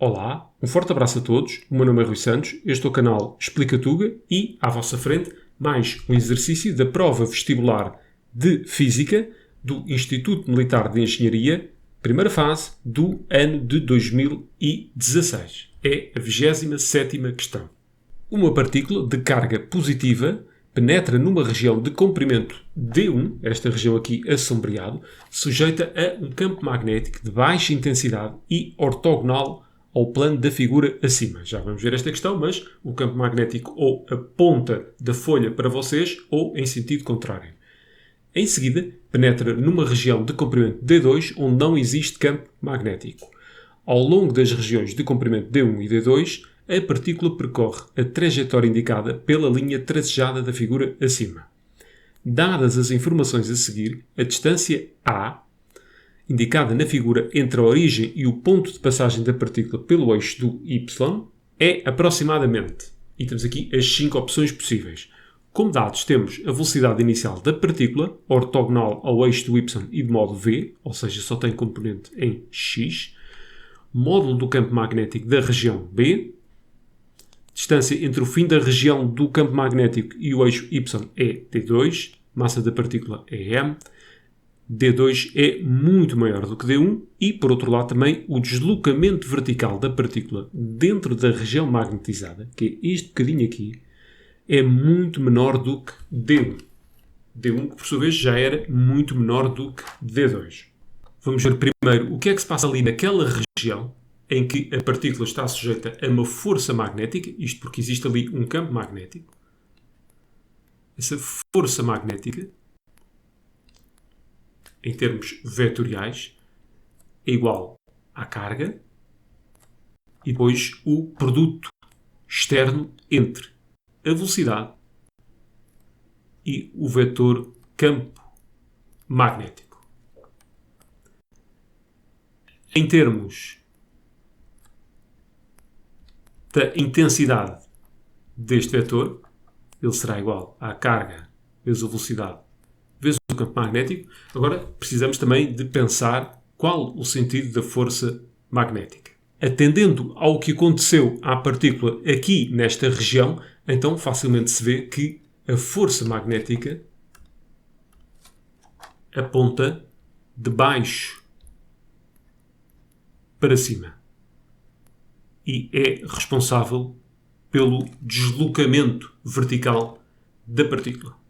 Olá, um forte abraço a todos, o meu nome é Rui Santos, este é o canal Explica Tuga e, à vossa frente, mais um exercício da prova vestibular de Física do Instituto Militar de Engenharia, primeira fase do ano de 2016. É a 27ª questão. Uma partícula de carga positiva penetra numa região de comprimento D1, esta região aqui assombreado, sujeita a um campo magnético de baixa intensidade e ortogonal ao plano da figura acima. Já vamos ver esta questão, mas o campo magnético ou aponta da folha para vocês ou em sentido contrário. Em seguida, penetra numa região de comprimento D2 onde não existe campo magnético. Ao longo das regiões de comprimento D1 e D2, a partícula percorre a trajetória indicada pela linha tracejada da figura acima. Dadas as informações a seguir, a distância A, indicada na figura entre a origem e o ponto de passagem da partícula pelo eixo do Y, é aproximadamente. E temos aqui as 5 opções possíveis. Como dados, temos a velocidade inicial da partícula, ortogonal ao eixo do Y e de modo V, ou seja, só tem componente em X, módulo do campo magnético da região B, distância entre o fim da região do campo magnético e o eixo Y é D2, massa da partícula é M, D2 é muito maior do que D1 e, por outro lado, também o deslocamento vertical da partícula dentro da região magnetizada, que é este bocadinho aqui, é muito menor do que D1. D1, que por sua vez já era muito menor do que D2. Vamos ver primeiro o que é que se passa ali naquela região em que a partícula está sujeita a uma força magnética, isto porque existe ali um campo magnético. Essa força magnética, em termos vetoriais, é igual à carga e depois o produto externo entre a velocidade e o vetor campo magnético. Em termos da intensidade deste vetor, ele será igual à carga vezes a velocidade vezes o campo magnético. Agora precisamos também de pensar qual o sentido da força magnética. Atendendo ao que aconteceu à partícula aqui nesta região, então facilmente se vê que a força magnética aponta de baixo para cima e é responsável pelo deslocamento vertical da partícula.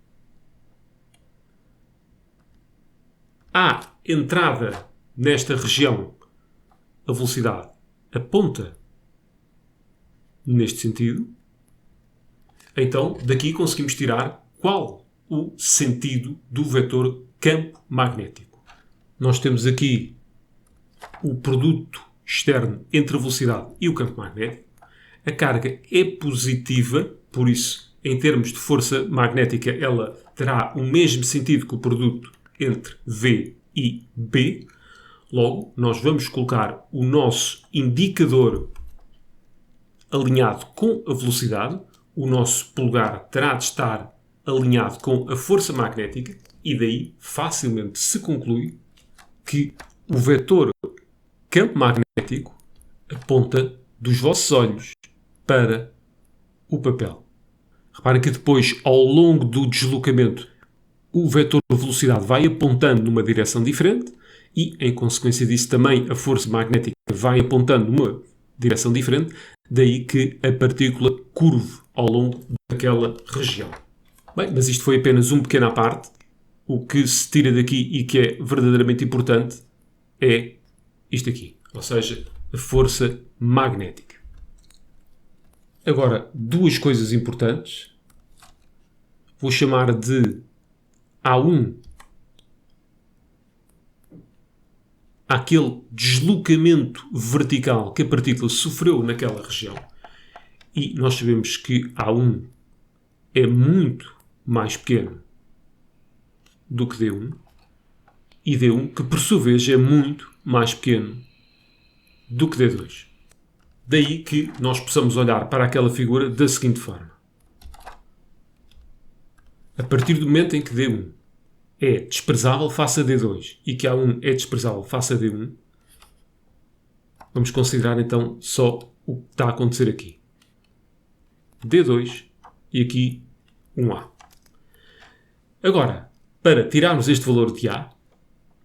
À entrada nesta região, a velocidade aponta neste sentido. Então, daqui conseguimos tirar qual o sentido do vetor campo magnético. Nós temos aqui o produto externo entre a velocidade e o campo magnético. A carga é positiva, por isso, em termos de força magnética, ela terá o mesmo sentido que o produto entre V e B. Logo, nós vamos colocar o nosso indicador alinhado com a velocidade. O nosso polegar terá de estar alinhado com a força magnética e daí facilmente se conclui que o vetor campo magnético aponta dos vossos olhos para o papel. Reparem que depois, ao longo do deslocamento, o vetor velocidade vai apontando numa direção diferente e, em consequência disso, também a força magnética vai apontando numa direção diferente, daí que a partícula curve ao longo daquela região. Bem, mas isto foi apenas um pequeno à parte. O que se tira daqui e que é verdadeiramente importante é isto aqui, ou seja, a força magnética. Agora, duas coisas importantes. Vou chamar de A1 aquele deslocamento vertical que a partícula sofreu naquela região. E nós sabemos que A1 é muito mais pequeno do que D1 e D1 que por sua vez é muito mais pequeno do que D2. Daí que nós possamos olhar para aquela figura da seguinte forma. A partir do momento em que D1 é desprezável face a D2 e que A1 é desprezável face a D1, Vamos considerar então só o que está a acontecer aqui. D2 e aqui um A. Agora, para tirarmos este valor de A,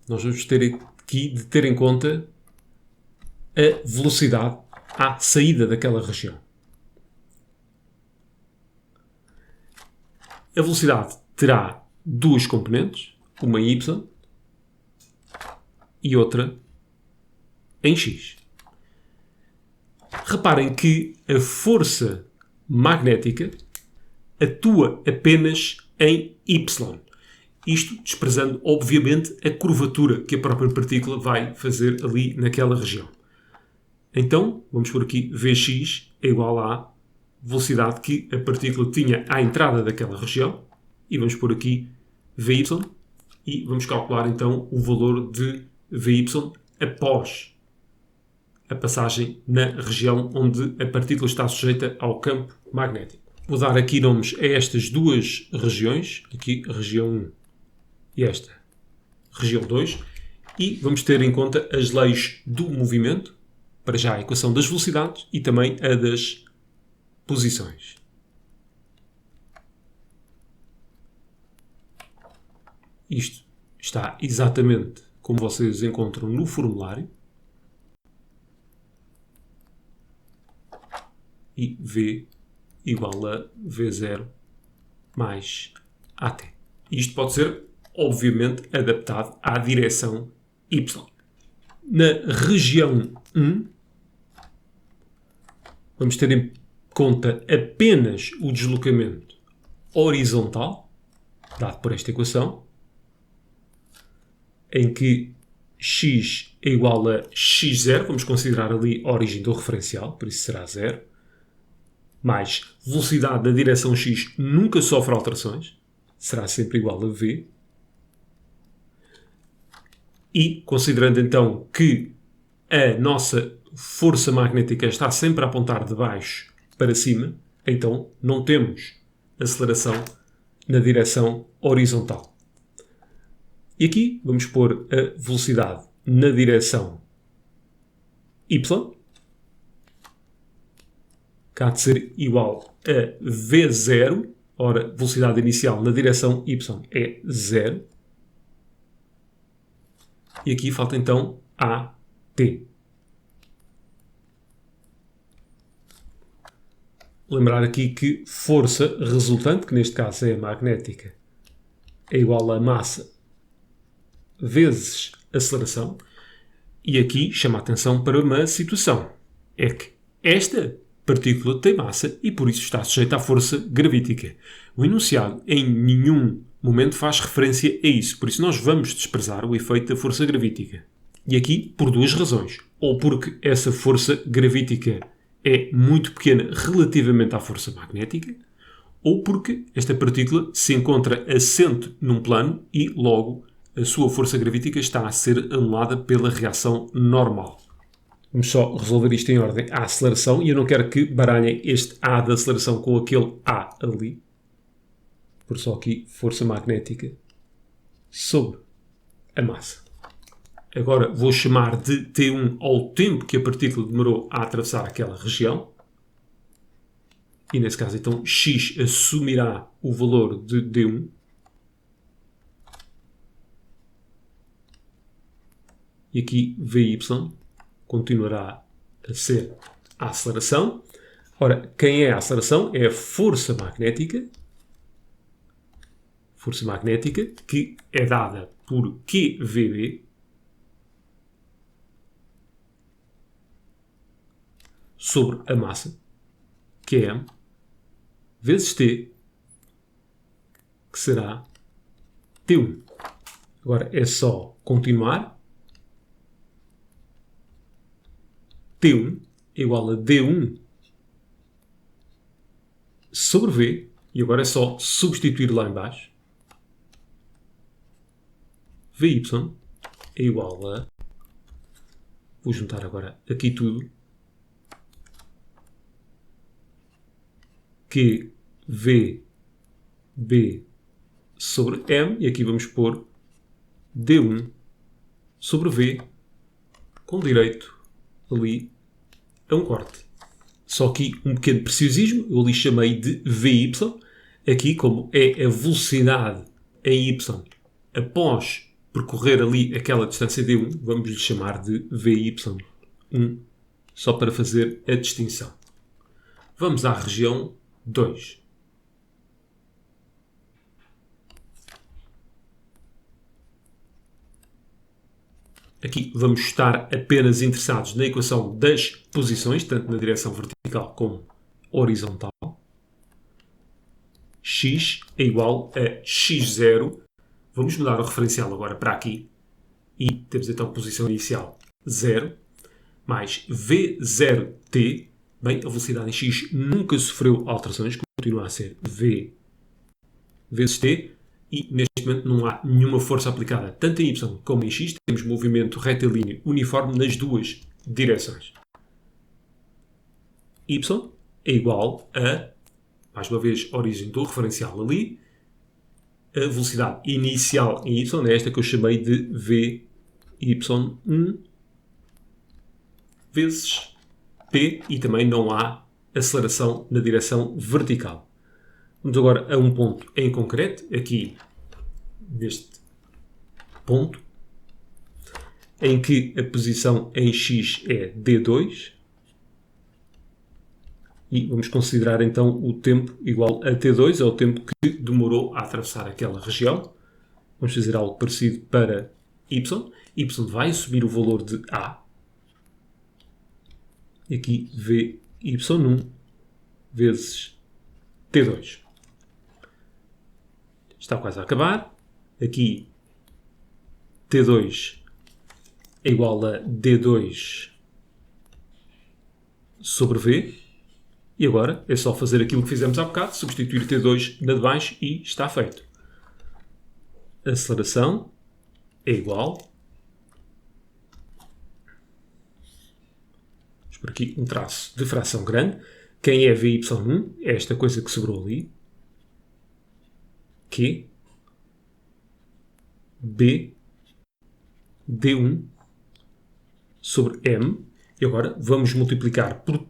nós vamos ter aqui de ter em conta a velocidade à saída daquela região. A velocidade terá duas componentes, uma em y e outra em x. Reparem que a força magnética atua apenas em y. Isto desprezando, obviamente, a curvatura que a própria partícula vai fazer ali naquela região. Então, vamos por aqui, Vx é igual à velocidade que a partícula tinha à entrada daquela região. E vamos por aqui Vy e vamos calcular então o valor de Vy após a passagem na região onde a partícula está sujeita ao campo magnético. Vou dar aqui nomes a estas duas regiões, aqui região 1 e esta região 2, e vamos ter em conta as leis do movimento, para já a equação das velocidades e também a das posições. Isto está exatamente como vocês encontram no formulário. E V igual a V0 mais AT. Isto pode ser, obviamente, adaptado à direção Y. Na região 1, vamos ter em conta apenas o deslocamento horizontal, dado por esta equação, em que x é igual a x0, vamos considerar ali a origem do referencial, por isso será 0, mais velocidade da direção x nunca sofre alterações, será sempre igual a v, e considerando então que a nossa força magnética está sempre a apontar de baixo para cima, então não temos aceleração na direção horizontal. E aqui vamos pôr a velocidade na direção y, que há de ser igual a v0, ora, velocidade inicial na direção y é 0, e aqui falta então AT. Lembrar aqui que força resultante, que neste caso é a magnética, é igual a massa vezes aceleração. E aqui chama a atenção para uma situação. É que esta partícula tem massa e por isso está sujeita à força gravítica. O enunciado em nenhum momento faz referência a isso. Por isso nós vamos desprezar o efeito da força gravítica. E aqui por duas razões. Ou porque essa força gravítica é muito pequena relativamente à força magnética, ou porque esta partícula se encontra assente num plano e logo a sua força gravítica está a ser anulada pela reação normal. Vamos só resolver isto em ordem. A aceleração, e eu não quero que baralhem este A da aceleração com aquele A ali. Por só aqui, força magnética sobre a massa. Agora vou chamar de T1 ao tempo que a partícula demorou a atravessar aquela região. E nesse caso, então, X assumirá o valor de D1. E aqui Vy continuará a ser a aceleração. Ora, quem é a aceleração? É a força magnética. Força magnética que é dada por QVB sobre a massa, que é M, vezes T, que será T1. Agora é só continuar. T1 é igual a D1 sobre V, e agora é só substituir lá em baixo. Vy é igual a... Vou juntar agora aqui tudo. Que VB sobre M, e aqui vamos pôr D1 sobre V, com direito ali a um corte. Só aqui um pequeno preciosismo, eu ali chamei de VY. Aqui, como é a velocidade em Y após percorrer ali aquela distância D1, vamos lhe chamar de VY1, só para fazer a distinção. Vamos à região 2. Aqui vamos estar apenas interessados na equação das posições, tanto na direção vertical como horizontal. X é igual a x0. Vamos mudar o referencial agora para aqui. E temos então a posição inicial 0, mais V0t. Bem, a velocidade em x nunca sofreu alterações, continua a ser V vezes t. E neste momento não há nenhuma força aplicada, tanto em y como em x. Temos movimento retilíneo uniforme nas duas direções. Y é igual a, mais uma vez, a origem do referencial ali, a velocidade inicial em y, é esta que eu chamei de Vy1 vezes p, e também não há aceleração na direção vertical. Vamos agora a um ponto em concreto, aqui neste ponto, em que a posição em x é d2, e vamos considerar então o tempo igual a t2, é o tempo que demorou a atravessar aquela região. Vamos fazer algo parecido para y. Y vai assumir o valor de a, e aqui Vy1 vezes t2. Está quase a acabar. Aqui T2 é igual a D2 sobre V. E agora é só fazer aquilo que fizemos há bocado, substituir T2 na de baixo e está feito. A aceleração é igual. Vamos por aqui um traço de fração grande. Quem é Vy1? É esta coisa que sobrou ali. Q B D1 sobre M. E agora vamos multiplicar por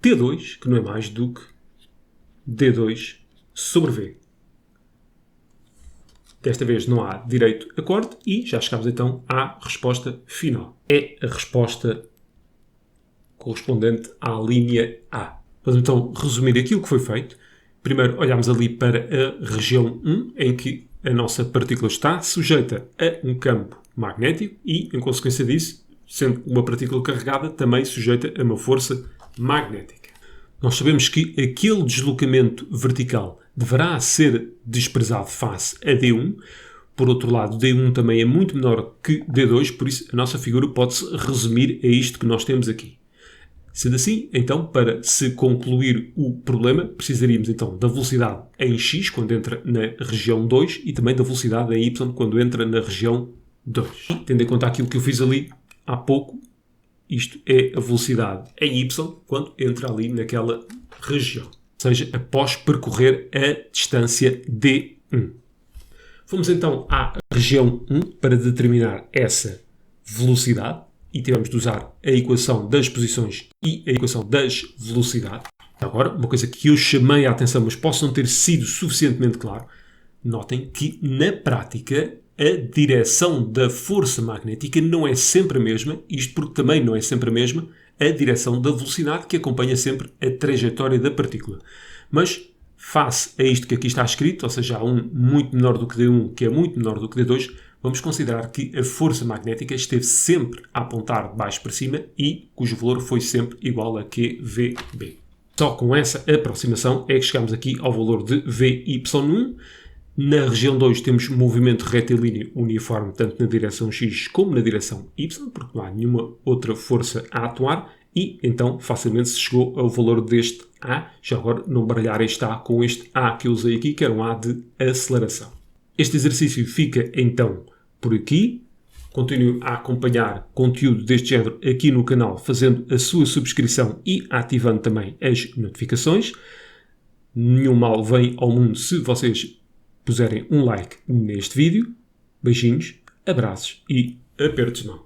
T2, que não é mais do que D2 sobre V. Desta vez não há direito a corte e já chegamos então à resposta final. É a resposta correspondente à linha A. Vamos então resumir aquilo que foi feito. Primeiro olhamos ali para a região 1, em que a nossa partícula está sujeita a um campo magnético e, em consequência disso, sendo uma partícula carregada, também sujeita a uma força magnética. Nós sabemos que aquele deslocamento vertical deverá ser desprezado face a D1. Por outro lado, D1 também é muito menor que D2, por isso a nossa figura pode-se resumir a isto que nós temos aqui. Sendo assim, então, para se concluir o problema, precisaríamos então da velocidade em x quando entra na região 2 e também da velocidade em y quando entra na região 2. E, tendo em conta aquilo que eu fiz ali há pouco, isto é a velocidade em y quando entra ali naquela região, ou seja, após percorrer a distância d1. Vamos então à região 1 para determinar essa velocidade. E tivemos de usar a equação das posições e a equação das velocidades. Agora, uma coisa que eu chamei a atenção, mas posso não ter sido suficientemente claro, notem que, na prática, a direção da força magnética não é sempre a mesma, isto porque também não é sempre a mesma a direção da velocidade, que acompanha sempre a trajetória da partícula. Mas, face a isto que aqui está escrito, ou seja, há um muito menor do que D1, que é muito menor do que D2, vamos considerar que a força magnética esteve sempre a apontar de baixo para cima e cujo valor foi sempre igual a QVB. Só com essa aproximação é que chegamos aqui ao valor de Vy1. Na região 2 temos movimento retilíneo uniforme tanto na direção X como na direção Y, porque não há nenhuma outra força a atuar e então facilmente se chegou ao valor deste A. Já agora não baralhar este A com este A que eu usei aqui, que era um A de aceleração. Este exercício fica então por aqui. Continue a acompanhar conteúdo deste género aqui no canal, fazendo a sua subscrição e ativando também as notificações. Nenhum mal vem ao mundo se vocês puserem um like neste vídeo. Beijinhos, abraços e apertos de mão.